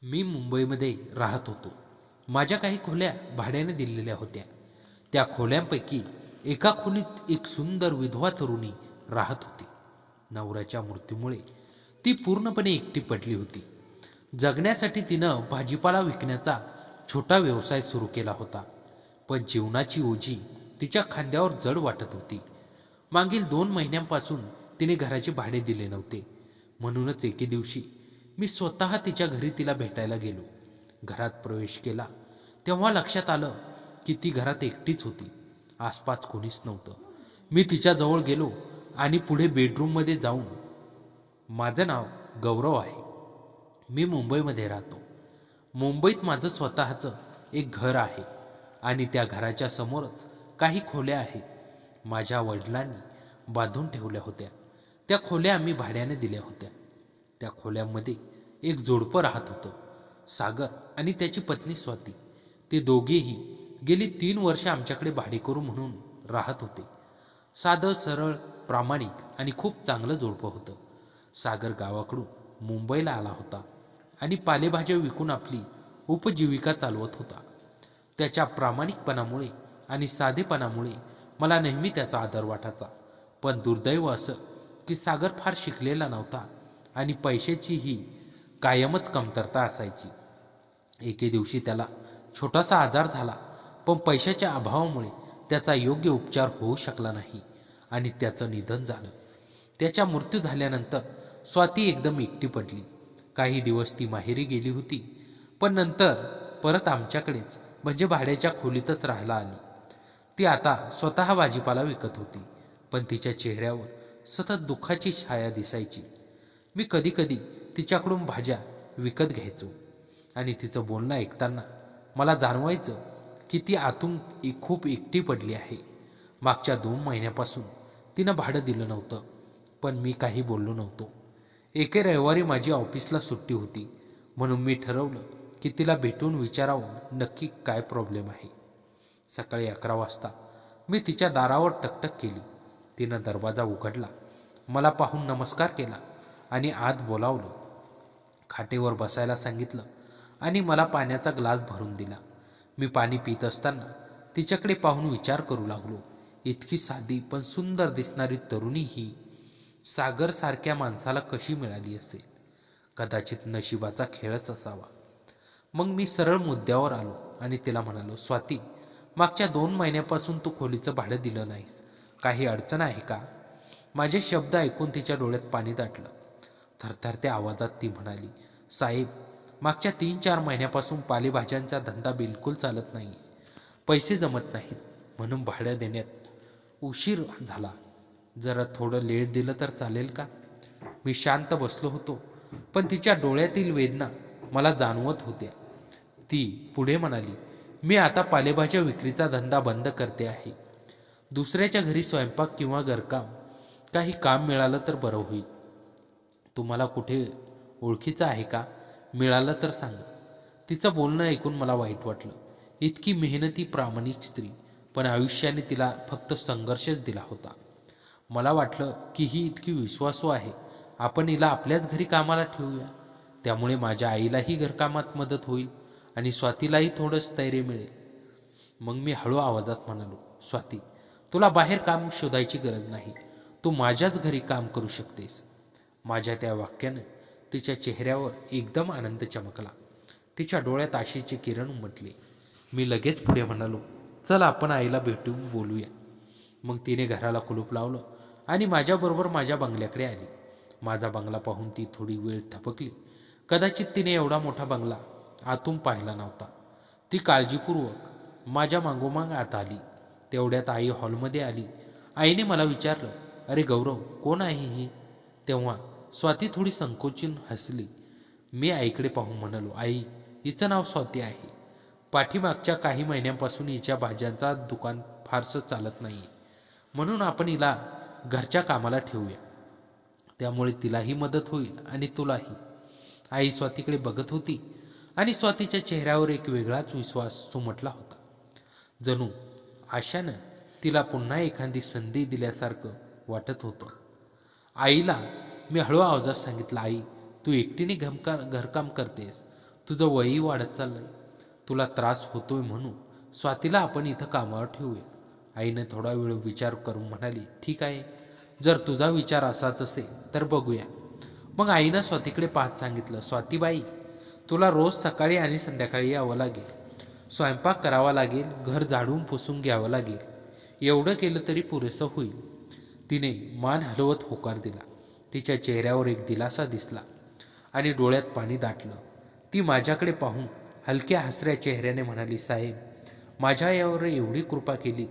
मी मुंबईमध्ये राहत होतो. माझ्या काही खोल्या भाड्याने दिलेल्या होत्या. त्या खोल्यांपैकी एका खोलीत एक सुंदर विधवा तरुणी राहत होती. नवऱ्याच्या मृत्यूमुळे ती पूर्णपणे एकटी पडली होती. जगण्यासाठी तिनं भाजीपाला विकण्याचा छोटा व्यवसाय सुरू केला होता. पण जीवनाची ओझी तिच्या खांद्यावर जड वाटत होती. मागील 2 महिन्यांपासून तिने घराचे भाडे दिले नव्हते. म्हणूनच एके दिवशी मी स्वतः तिच्या घरी तिला भेटायला गेलो. घरात प्रवेश केला तेव्हा लक्षात आलं की ती घरात एकटीच होती. आसपास कोणीच नव्हतं. मी तिच्याजवळ गेलो आणि पुढे बेडरूममध्ये जाऊन, माझं नाव गौरव आहे. मी मुंबईमध्ये राहतो. मुंबईत माझं स्वतःचं एक घर आहे आणि त्या घराच्या समोरच काही खोल्या आहेत. माझ्या वडिलांनी बांधून ठेवल्या होत्या. त्या खोल्या आम्ही भाड्याने दिल्या होत्या. त्या खोल्यांमध्ये एक जोडपं राहत होतं, सागर आणि त्याची पत्नी स्वाती. ते दोघेही गेली 3 वर्ष आमच्याकडे भाडेकरू म्हणून राहत होते. साधं सरळ, प्रामाणिक आणि खूप चांगलं जोडपं होतं. सागर गावाकडून मुंबईला आला होता आणि पालेभाज्या विकून आपली उपजीविका चालवत होता. त्याच्या प्रामाणिकपणामुळे आणि साधेपणामुळे मला नेहमी त्याचा आदर वाटायचा. पण दुर्दैव असं की सागर फार शिकलेला नव्हता आणि पैशाचीही कायमच कमतरता असायची. एके दिवशी त्याला छोटासा आजार झाला, पण पैशाच्या अभावामुळे त्याचा योग्य उपचार होऊ शकला नाही आणि त्याचं निधन झालं. त्याच्या मृत्यू झाल्यानंतर स्वाती एकदम एकटी पडली. काही दिवस ती माहेरी गेली होती, पण नंतर परत आमच्याकडेच म्हणजे भाड्याच्या खोलीतच राहायला आली. ती आता स्वतः भाजीपाला विकत होती, पण तिच्या चेहऱ्यावर सतत दुःखाची छाया दिसायची. मी कधी कधी तिच्याकडून भाज्या विकत घ्यायचो आणि तिचं बोलणं ऐकताना मला जाणवायचं की ती आतून खूप एकटी पडली आहे. मागच्या 2 महिन्यापासून तिनं भाडं दिलं नव्हतं, पण मी काही बोललो नव्हतो. एके रविवारी माझी ऑफिसला सुट्टी होती, म्हणून मी ठरवलं की तिला भेटून विचारावं नक्की काय प्रॉब्लेम आहे. सकाळी 11 वाजता मी तिच्या दारावर टकटक केली. तिनं दरवाजा उघडला, मला पाहून नमस्कार केला आणि आत बोलावलं. खाटेवर बसायला सांगितलं आणि मला पाण्याचा ग्लास भरून दिला. मी पाणी पित असताना तिच्याकडे पाहून विचार करू लागलो, इतकी साधी पण सुंदर दिसणारी तरुणी ही सागरसारख्या माणसाला कशी मिळाली असेल? कदाचित नशिबाचा खेळच असावा. मग मी सरळ मुद्द्यावर आलो आणि तिला म्हणालो, स्वाती, मागच्या 2 महिन्यापासून तू खोलीचं भाडं दिलं नाहीस. काही अडचण आहे का? माझे शब्द ऐकून तिच्या डोळ्यात पाणी दाटलं. थरथरत्या आवाजात ती म्हणाली, साहेब, मागच्या 3-4 महिन्यापासून पालेभाज्यांचा धंदा बिलकुल चालत नाही. पैसे जमत नाहीत, म्हणून भाडं देण्यात उशीर झाला. जरा थोडं लेट दिलं तर चालेल का? मी शांत बसलो होतो, पण तिच्या डोळ्यातील वेदना मला जाणवत होत्या. ती पुढे म्हणाली, मी आता पालेभाज्या विक्रीचा धंदा बंद करते आहे. दुसऱ्याच्या घरी स्वयंपाक किंवा घरकाम काही काम मिळालं तर बरं होईल. तुम्हाला कुठे ओळखीचं आहे का? मिळालं तर सांगा. तिचं बोलणं ऐकून मला वाईट वाटलं. इतकी मेहनती प्रामाणिक स्त्री, पण आयुष्याने तिला फक्त संघर्षच दिला होता. मला वाटलं की ही इतकी विश्वासू आहे, आपण हिला आपल्याच घरी कामाला ठेवूया. त्यामुळे माझ्या आईलाही घरकामात मदत होईल आणि स्वातीलाही थोडं स्थैर्य मिळेल. मग मी हळू आवाजात म्हणालो, स्वाती, तुला बाहेर काम शोधायची गरज नाही. तू माझ्याच घरी काम करू शकतेस. माझ्या त्या वाक्यानं तिच्या चेहऱ्यावर एकदम आनंद चमकला. तिच्या डोळ्यात आशेचे किरण उमटले. मी लगेच पुढे म्हणालो, चल आपण आईला भेटून बोलूया. मग तिने घराला कुलूप लावलं आणि माझ्याबरोबर माझ्या बंगल्याकडे आली. माझा बंगला पाहून ती थोडी वेळ थबकली. कदाचित तिने एवढा मोठा बंगला आतून पाहिला नव्हता. ती काळजीपूर्वक माझ्या मागोमाग आत आली. तेवढ्यात आई हॉलमध्ये आली. आईने मला विचारलं, अरे गौरव, कोण आहे ही? तेव्हा स्वाती थोडी संकोचून हसली. मी आईकडे पाहून म्हणालो, आई, हिचं नाव स्वाती आहे. पाठीमागच्या काही महिन्यांपासून हिच्या भाज्यांचा दुकान फारसं चालत नाही, म्हणून आपण हिला घरच्या कामाला ठेवूया. त्यामुळे तिलाही मदत होईल आणि तुलाही. आई स्वातीकडे बघत होती आणि स्वातीच्या चेहऱ्यावर एक वेगळाच विश्वास सुमटला होता. जणू आशानं तिला पुन्हा एखादी संधी दिल्यासारखं वाटत होतं. आईला मी हळू आवाजात सांगितलं, आई, तू एकटीने घरकाम करतेस. तुझं वयही वाढत चाललंय. तुला त्रास होतोय म्हणून स्वातीला आपण इथं कामावर ठेवूया. आईने थोडा वेळ विचार करून म्हणाली, ठीक आहे, जर तुझा विचार असाच असेल तर बघूया. मग आईनं स्वातीकडे पाहत सांगितलं, स्वातीबाई, तुला रोज सकाळी आणि संध्याकाळी यावं लागेल. स्वयंपाक करावा लागेल, घर झाडून पुसून घ्यावं लागेल. एवढं केलं तरी पुरेसं होईल. तिने मान हलवत होकार दिला. तिच्या चेहऱ्यावर एक दिलासा दिसला आणि डोळ्यात पाणी दाटलं. ती माझ्याकडे पाहून हलक्या हसऱ्या चेहऱ्याने म्हणाली, साहेब, माझ्या यावर एवढी कृपा केली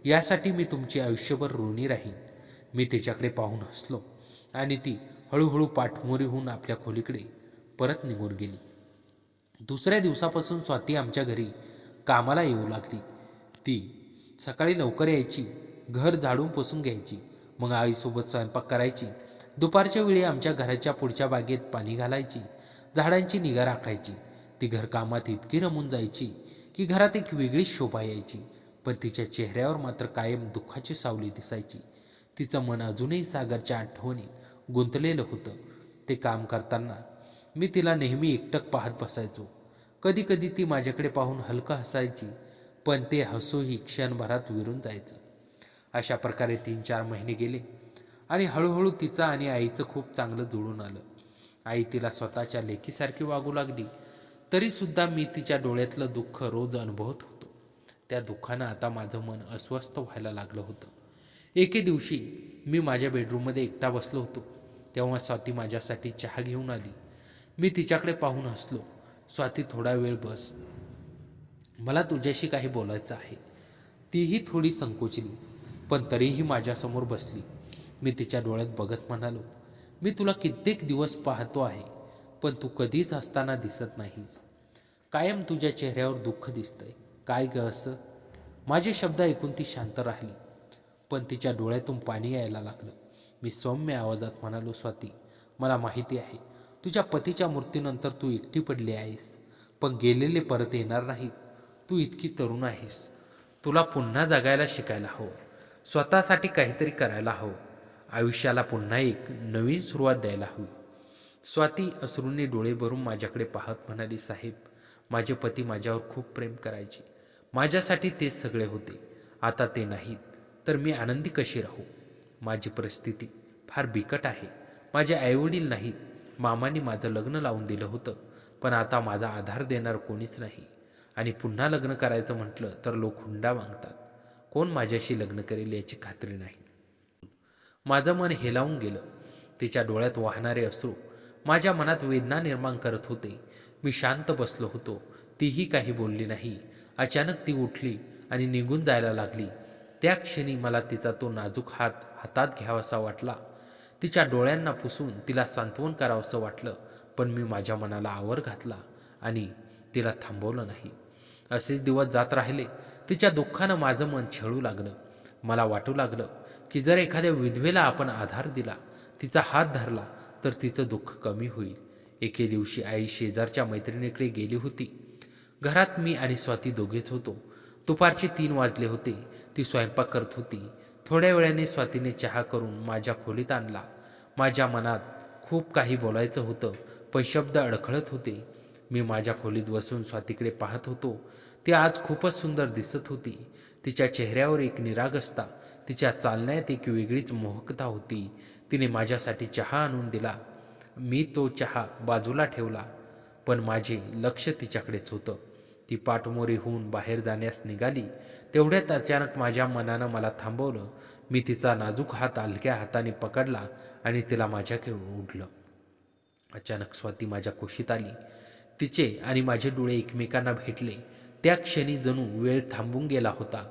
यासाठी मी तुमची आयुष्यभर ऋणी राहीन. मी तिच्याकडे पाहून हसलो आणि ती हळूहळू पाठमोरी होऊन आपल्या खोलीकडे परत निघून गेली. दुसऱ्या दिवसापासून स्वाती आमच्या घरी कामाला येऊ लागली. ती सकाळी लवकर यायची, घर झाडून पुसून घ्यायची, मग आईसोबत स्वयंपाक करायची. दुपारच्या वेळी आमच्या घराच्या पुढच्या बागेत पाणी घालायची, झाडांची निगा राखायची. ती घरकामात इतकी रमून जायची की घरात एक वेगळीच शोभा यायची. पण तिच्या चेहऱ्यावर मात्र कायम दुःखाची सावली दिसायची. तिचं मन अजूनही सागरच्या आठवणीत गुंतलेलं होतं. ते काम करताना मी तिला नेहमी एकटक पाहत बसायचो. कधी कधी ती माझ्याकडे पाहून हलकं हसायची, पण ते हसूही क्षणभरात विरून जायचं. अशा प्रकारे 3-4 महिने गेले आणि हळूहळू तिचं आणि आईचं खूप चांगलं जुळून आलं. आई तिला स्वतःच्या लेकीसारखी वागू लागली. तरी सुद्धा मी तिच्या डोळ्यातलं दुःख रोज अनुभवत होतो. त्या दुःखानं आता माझं मन अस्वस्थ व्हायला लागलं होतं. एके दिवशी मी माझ्या बेडरूममध्ये एकटा बसलो होतो. तेव्हा स्वाती माझ्यासाठी चहा घेऊन आली. मी तिच्याकडे पाहून हसलो. स्वाती, थोडा वेळ बस, मला तुझ्याशी काही बोलायचं आहे. तीही थोडी संकोचली, पण तरीही माझ्यासमोर बसली. मी तिच्या डोळ्यात बघत म्हणालो, मी तुला कित्येक दिवस पाहतो आहे, पण तू कधीच हसताना दिसत नाहीस. कायम तुझ्या चेहऱ्यावर दुःख दिसतंय. काय ग असं? माझे शब्द ऐकून ती शांत राहिली, पण तिच्या डोळ्यातून पाणी यायला लागलं. मी सौम्य आवाजात म्हणालो, स्वाती, मला माहिती आहे तुझ्या पतीच्या मृत्यूनंतर तू एकटी पडली आहेस, पण गेलेले परत येणार नाहीत. तू इतकी तरुण आहेस. तुला पुन्हा जगायला शिकायला हवं, स्वतःसाठी काहीतरी करायला हवं, आयुष्याला पुन्हा एक नवीन सुरुवात द्यायला हवी. स्वाती अश्रूंनी डोळे भरून माझ्याकडे पाहत म्हणाली, साहेब, माझे पती माझ्यावर खूप प्रेम करायचे. माझ्यासाठी तेच सगळे होते. आता ते नाहीत तर मी आनंदी कशी राहू? माझी परिस्थिती फार बिकट आहे. माझे आईवडील नाहीत. मामांनी माझं लग्न लावून दिलं होतं, पण आता माझा आधार देणार कोणीच नाही. आणि पुन्हा लग्न करायचं म्हटलं तर लोक हुंडा मागतात. कोण माझ्याशी लग्न करेल याची खात्री नाही. माझं मन हेलावून गेलं. तिच्या डोळ्यात वाहणारे अश्रू माझ्या मनात वेदना निर्माण करत होते. मी शांत बसलो होतो. तीही काही बोलली नाही. अचानक ती उठली आणि निघून जायला लागली. त्या क्षणी मला तिचा तो नाजूक हात हातात घ्यावासा वाटला. तिच्या डोळ्यांना पुसून तिला सांत्वन करावंसं वाटलं, पण मी माझ्या मनाला आवर घातला आणि तिला थांबवलं नाही. असेच दिवस जात राहिले. तिच्या दुःखानं माझं मन छळू लागलं. मला वाटू लागलं की जर एखाद्या विधवेला आपण आधार दिला, तिचा हात धरला, तर तिचं दुःख कमी होईल. एके दिवशी आई शेजारच्या मैत्रिणीकडे गेली होती. घरात मी आणि स्वाती दोघेच होतो. दुपारचे 3 वाजले होते. ती स्वयंपाक करत होती. थोड्या वेळाने स्वातीने चहा करून माझ्या खोलीत आणला. माझ्या मनात खूप काही बोलायचं होतं, पण शब्द अडखळत होते. मी माझ्या खोलीत बसून स्वातीकडे पाहत होतो. ती आज खूपच सुंदर दिसत होती. तिच्या चेहऱ्यावर एक निरागसता, तिच्या चालण्यात एक वेगळीच मोहकता होती. तिने माझ्यासाठी चहा आणून दिला. मी तो चहा बाजूला ठेवला, पण माझे लक्ष तिच्याकडेच होतं. ती पाठमोरी होऊन बाहेर जाण्यास निघाली. तेवढ्यात अचानक माझ्या मनानं मला थांबवलं. मी तिचा नाजूक हात हलक्या हाताने पकडला आणि तिला माझ्याकडे ओढलं. अचानक स्वाती माझ्या कुशीत आली. तिचे आणि माझे डोळे एकमेकांना भेटले. त्या क्षणी जणू वेळ थांबून गेला होता.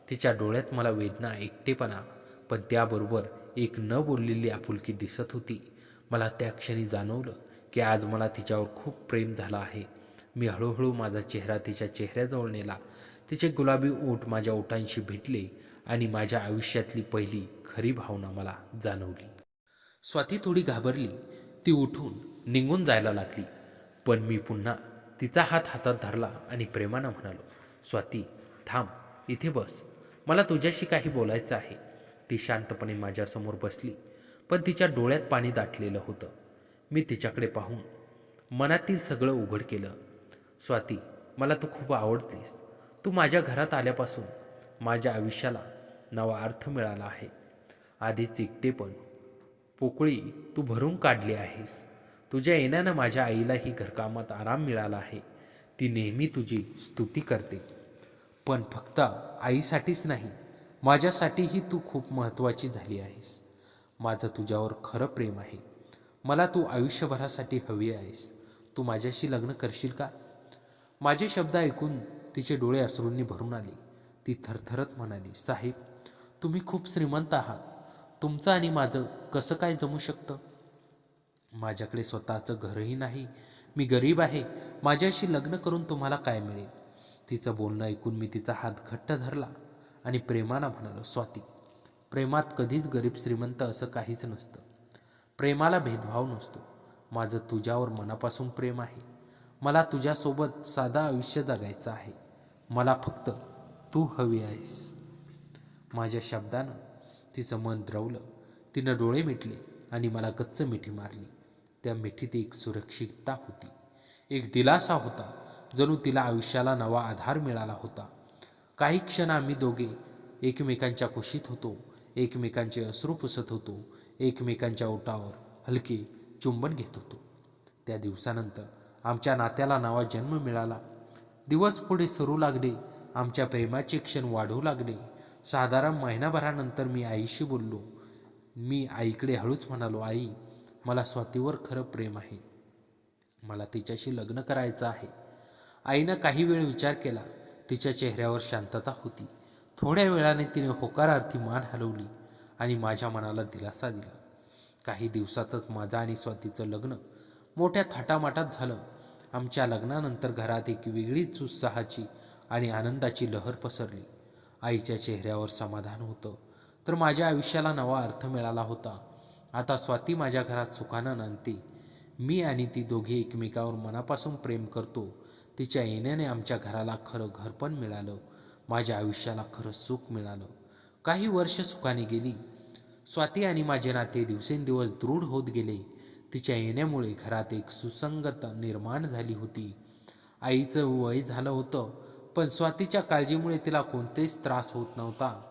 तिच्या डोळ्यात मला वेदना, एकटेपणा, पण त्याबरोबर एक न बोललेली आपुलकी दिसत होती. मला त्या क्षणी जाणवलं की आज मला तिच्यावर खूप प्रेम झालं आहे. मी हळूहळू माझा चेहरा तिच्या चेहऱ्याजवळ नेला. तिचे गुलाबी ओठ माझ्या ओठांशी भेटले आणि माझ्या आयुष्यातली पहिली खरी भावना मला जाणवली. स्वाती थोडी घाबरली. ती उठून निघून जायला लागली, पण मी पुन्हा तिचा हात हातात धरला आणि प्रेमानं म्हणालो, स्वाती, थांब, इथे बस, मला तुझ्याशी काही बोलायचं आहे. ती शांतपणे माझ्यासमोर बसली, पण तिच्या डोळ्यात पाणी दाटलेलं होतं. मी तिच्याकडे पाहून मनातील सगळं उघड केलं. स्वाती, मला तू खूप आवडतेस. तू माझ्या घरात आल्यापासून माझ्या आयुष्याला नवा अर्थ मिळाला आहे. आधीच एकटेपण, पोकळी तू भरून काढली आहेस. तुझ्या येण्यानं माझ्या आईलाही घरकामात आराम मिळाला आहे. ती नेहमी तुझी स्तुती करते. पण फक्त आईसाठीच नाही, माझ्यासाठीही तू खूप महत्त्वाची झाली आहेस. माझं तुझ्यावर खरं प्रेम आहे. मला तू आयुष्यभरासाठी हवी आहेस. तू माझ्याशी लग्न करशील का? माझे शब्द ऐकून तिचे डोळे अश्रूंनी भरून आले. ती थरथरत म्हणाली, साहेब, तुम्ही खूप श्रीमंत आहात. तुमचं आणि माझं कसं काय जमू शकतं? माझ्याकडे स्वतःचं घरही नाही. मी गरीब आहे. माझ्याशी लग्न करून तुम्हाला काय मिळेल? तिचं बोलणं ऐकून मी तिचा हात घट्ट धरला आणि प्रेमानं म्हणालो, स्वाती, प्रेमात कधीच गरीब श्रीमंत असं काहीच नसतं. प्रेमाला भेदभाव नसतो. माझं तुझ्यावर मनापासून प्रेम आहे. मला तुझ्यासोबत साधं आयुष्य जगायचं आहे. मला फक्त तू हवी आहेस. माझ्या शब्दानं तिचं मन द्रवलं. तिनं डोळे मिटले आणि मला गच्च मिठी मारली. त्या मिठीत एक सुरक्षितता होती, एक दिलासा होता, जणू तिला आयुष्याला नवा आधार मिळाला होता. काही क्षण आम्ही दोघे एकमेकांच्या कुशीत होतो, एकमेकांचे अश्रू पुसत होतो, एकमेकांच्या ओठावर हलके चुंबन घेत होतो. त्या दिवसानंतर आमच्या नात्याला नवा जन्म मिळाला. दिवस पुढे सरू लागले. आमच्या प्रेमाचे क्षण वाढू लागले. साधारण महिनाभरानंतर मी आईशी बोललो. मी आईकडे हळूच म्हणालो, आई, मला स्वातीवर खरं प्रेम आहे. मला तिच्याशी लग्न करायचं आहे. आईनं काही वेळ विचार केला. तिच्या चेहऱ्यावर शांतता होती. थोड्या वेळाने तिने होकारार्थी मान हलवली आणि माझ्या मनाला दिलासा दिला. काही दिवसातच माझं आणि स्वातीचं लग्न मोठ्या थाटामाटात झालं. आमच्या लग्नानंतर घरात एक वेगळीच उत्साहाची आणि आनंदाची लहर पसरली. आईच्या चेहऱ्यावर समाधान होतं, तर माझ्या आयुष्याला नवा अर्थ मिळाला होता. आता स्वाती माझ्या घरात सुखानं नांदते. मी आणि ती दोघे एकमेकावर मनापासून प्रेम करतो. तिच्या येण्याने आमच्या घराला खरं घरपण मिळालं. माझ्या आयुष्याला खरं सुख मिळालं. काही वर्ष सुखाने गेली. स्वाती आणि माझे नाते दिवसेंदिवस दृढ होत गेले. तिच्या येण्यामुळे घरात एक सुसंगतता निर्माण झाली होती. आईचं वय झालं होतं, पण स्वातीच्या काळजीमुळे तिला कोणतेच त्रास होत नव्हता.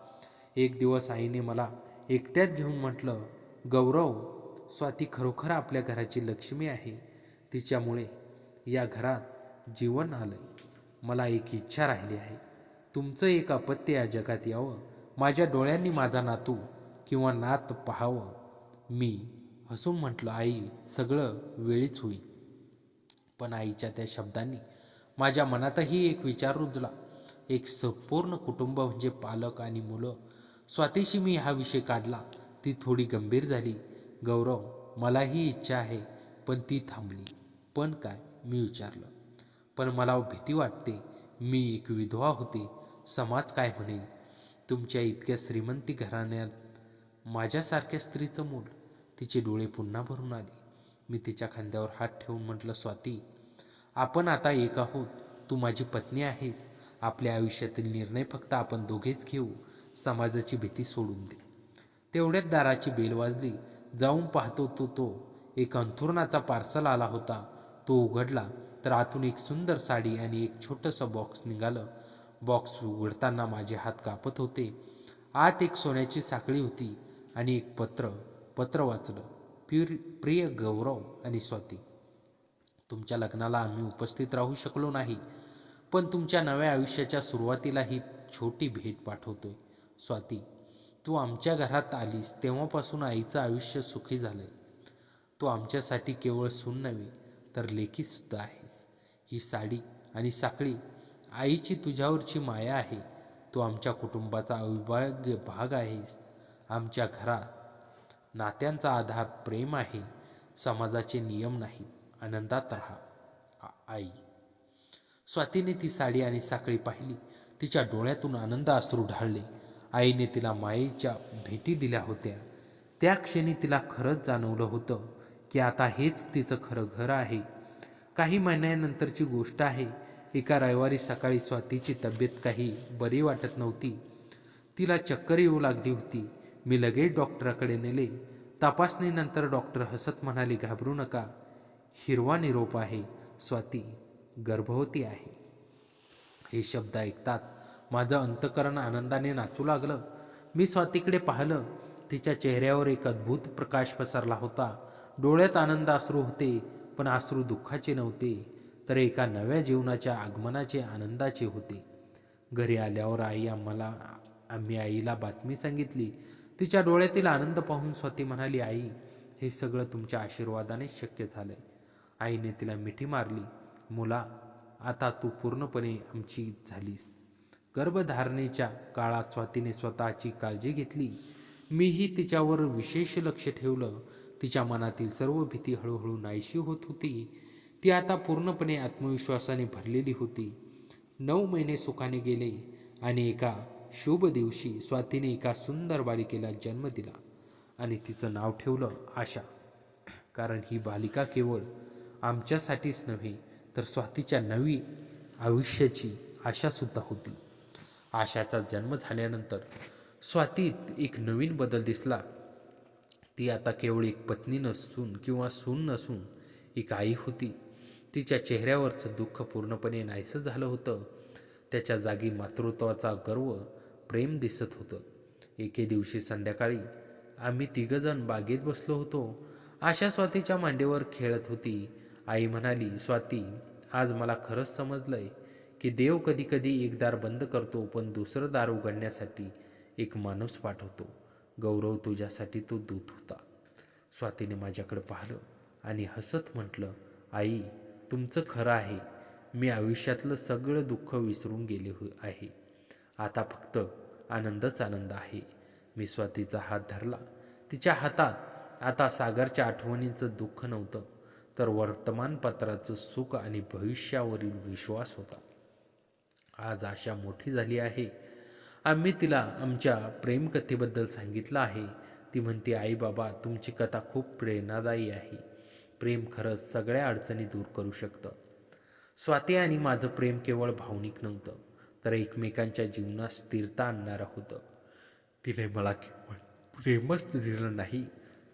एक दिवस आईने मला एकट्यात घेऊन म्हटलं, गौरव, स्वाती खरोखर आपल्या घराची लक्ष्मी आहे. तिच्यामुळे या घरात जीवन आलंय. मला एक इच्छा राहिली आहे. तुमचं एक अपत्य या जगात यावं. माझ्या डोळ्यांनी माझा नातू किंवा नात पाहावं. मी हसून म्हटलं, आई, सगळं वेळीच होईल. पण आईच्या त्या शब्दांनी माझ्या मनातही एक विचार रुजला. एक संपूर्ण कुटुंब म्हणजे पालक आणि मुलं. स्वातीशी मी हा विषय काढला. ती थोडी गंभीर झाली. गौरव, मलाही इच्छा आहे. पण ती थांबली. पण काय? मी विचारलं. पण मला भीती वाटते. मी एक विधवा होते. समाज काय म्हणेल? तुमच्या इतक्या श्रीमंती घराण्यात माझ्यासारख्या स्त्रीचं मूल. तिचे डोळे पुन्हा भरून आले. मी तिच्या खांद्यावर हात ठेवून म्हटलं, स्वाती, आपण आता एक आहोत. तू माझी पत्नी आहेस. आपल्या आयुष्यातील निर्णय फक्त आपण दोघेच घेऊ. समाजाची भीती सोडून दे. तेवढ्यात दाराची बेल वाजली. जाऊन पाहतो तो एक अंथुरणाचा पार्सल आला होता. तो उघडला तर आतून एक सुंदर साडी आणि एक छोटंसं बॉक्स निघालं. बॉक्स उघडताना माझे हात कापत होते. आत एक सोन्याची साखळी होती आणि एक पत्र वाचलं. प्रिय गौरव आणि स्वाती, तुमच्या लग्नाला आम्ही उपस्थित राहू शकलो नाही, पण तुमच्या नव्या आयुष्याच्या सुरुवातीला ही छोटी भेट पाठवतोय. स्वाती, तू आमच्या घरात आलीस तेव्हापासून आईचं आयुष्य सुखी झालंय. तू आमच्यासाठी केवळ सून नव्हे तर लेकीसुद्धा आहेस. ही साडी आणि साखळी आईची तुझ्यावरची माया आहे. तू आमच्या कुटुंबाचा अविभाज्य भाग आहेस. आमच्या घरात नात्यांचा आधार प्रेम आहे, समाजाचे नियम नाहीत. आनंदात राहा, आई. स्वातीने ती साडी आणि साखळी पाहिली. तिच्या डोळ्यातून आनंद अश्रू ढाळले. आईने तिला मायेच्या भेटी दिल्या होत्या. त्या क्षणी तिला खरंच जाणवलं होतं की आता हेच तिचं खरं घर आहे. काही महिन्यानंतरची गोष्ट आहे. एका रविवारी सकाळी स्वातीची तब्येत काही बरी वाटत नव्हती. तिला चक्कर येऊ लागली होती. मी लगेच डॉक्टरकडे नेले. तपासणीनंतर डॉक्टर हसत म्हणाले, घाबरू नका, हिरवा निरोप आहे स्वाती. गर्भवती आहे. हे शब्द ऐकताच माझं अंतःकरण आनंदाने नाचू लागलं. मी स्वातीकडे पाहिलं. तिच्या चेहऱ्यावर एक अद्भुत प्रकाश पसरला होता. डोळ्यात आनंद अश्रू होते, पण अश्रू दुःखाचे नव्हते, तर एका नव्या जीवनाच्या आगमनाचे आनंदाचे होते. घरी आल्यावर आम्ही आईला बातमी सांगितली. तिच्या डोळ्यातील आनंद पाहून स्वाती म्हणाली, आई, हे सगळं तुमच्या आशीर्वादानेच शक्य झालंय. आईने तिला मिठी मारली. मुला, आता तू पूर्णपणे आमची झालीस. गर्भधारणेच्या काळात स्वातीने स्वतःची काळजी घेतली. मीही तिच्यावर विशेष लक्ष ठेवलं. तिच्या मनातील सर्व भीती हळूहळू नाहीशी होत होती. ती आता पूर्णपणे आत्मविश्वासाने भरलेली होती. 9 महिने सुखाने गेले आणि एका शुभ दिवशी स्वातीने एका सुंदर बालिकेला जन्म दिला आणि तिचं नाव ठेवलं आशा. कारण ही बालिका केवळ आमच्यासाठीच नव्हे, तर स्वातीच्या नवी आयुष्याची आशासुद्धा होती. आशाचा जन्म झाल्यानंतर स्वातीत एक नवीन बदल दिसला. ती आता केवळ एक पत्नी नसून किंवा सून नसून एक आई होती. तिच्या चेहऱ्यावरचं दुःख पूर्णपणे नाहीसं झालं होतं. त्याच्या जागी मातृत्वाचा गर्व, प्रेम दिसत होतं. एके दिवशी संध्याकाळी आम्ही तिघजण बागेत बसलो होतो. आशा स्वातीच्या मांडीवर खेळत होती. आई म्हणाली, स्वाती, आज मला खरंच समजलंय की देव कधी कधी एक दार बंद करतो, पण दुसरं दार उघडण्यासाठी एक माणूस पाठवतो. गौरव, तुझ्यासाठी तो दूत होता. स्वातीने माझ्याकडे पाहिलं आणि हसत म्हटलं, आई, तुमचं खरं आहे. मी आयुष्यातलं सगळं दुःख विसरून गेले आहे. आता फक्त आनंदच आनंद आहे. मी स्वातीचा हात धरला. तिच्या हातात आता सागरच्या आठवणींचं दुःख नव्हतं, तर वर्तमानपत्राचं सुख आणि भविष्यावरील विश्वास होता. आज आशा मोठी झाली आहे. आम्ही तिला आमच्या प्रेमकथेबद्दल सांगितलं आहे. ती म्हणते, आई बाबा, तुमची कथा खूप प्रेरणादायी आहे. प्रेम खरंच सगळ्या अडचणी दूर करू शकतं. स्वाती आणि माझं प्रेम केवळ भावनिक नव्हतं, तर एकमेकांच्या जीवनात स्थिरता आणणारं होतं. तिने मला केवळ प्रेमच दिलं नाही,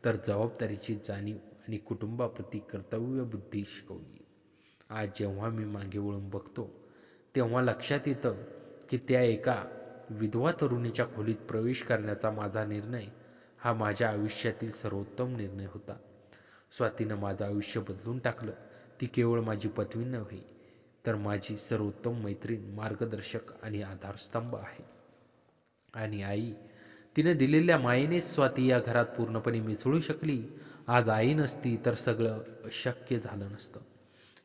तर जबाबदारीची जाणीव आणि कुटुंबाप्रती कर्तव्यबुद्धी शिकवली. आज जेव्हा मी मागे वळून बघतो, तेव्हा लक्षात येतं की त्या एका विधवा तरुणीच्या खोलीत प्रवेश करण्याचा माझा निर्णय हा माझ्या आयुष्यातील सर्वोत्तम निर्णय होता. स्वातीनं माझं आयुष्य बदलून टाकलं. ती केवळ माझी पत्नी नव्हे, तर माझी सर्वोत्तम मैत्रीण, मार्गदर्शक आणि आधारस्तंभ आहे. आणि आई, तिनं दिलेल्या मायेनेच स्वाती या घरात पूर्णपणे मिसळू शकली. आज आई नसती तर सगळं अशक्य झालं नसतं.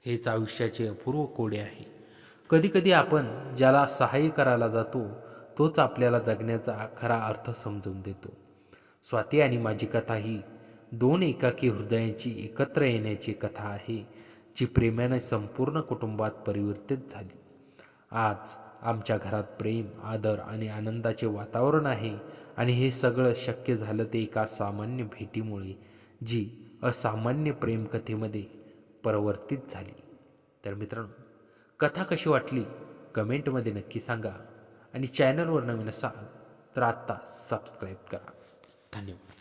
हेच आयुष्याचे अपूर्व कोडे आहे. कधीकधी आपण ज्याला सहाय्य करायला जातो, तोच आपल्याला जगण्याचा खरा अर्थ समजून देतो. स्वाती आणि माझी कथा ही 2 एकाकी हृदयांची एकत्र येण्याची कथा आहे, जी प्रेमाने संपूर्ण कुटुंबात परिवर्तित झाली. आज आमच्या घरात प्रेम, आदर आणि आनंदाचे वातावरण आहे. आणि हे सगळं शक्य झालं ते एका सामान्य भेटीमुळे, जी असामान्य प्रेमकथेमध्ये परिवर्तित झाली. तर मित्रांनो, कथा कशी वाटली कमेंटमध्ये नक्की सांगा. आणि चॅनलवर नवीन असाल तर आत्ता सबस्क्राईब करा. धन्यवाद.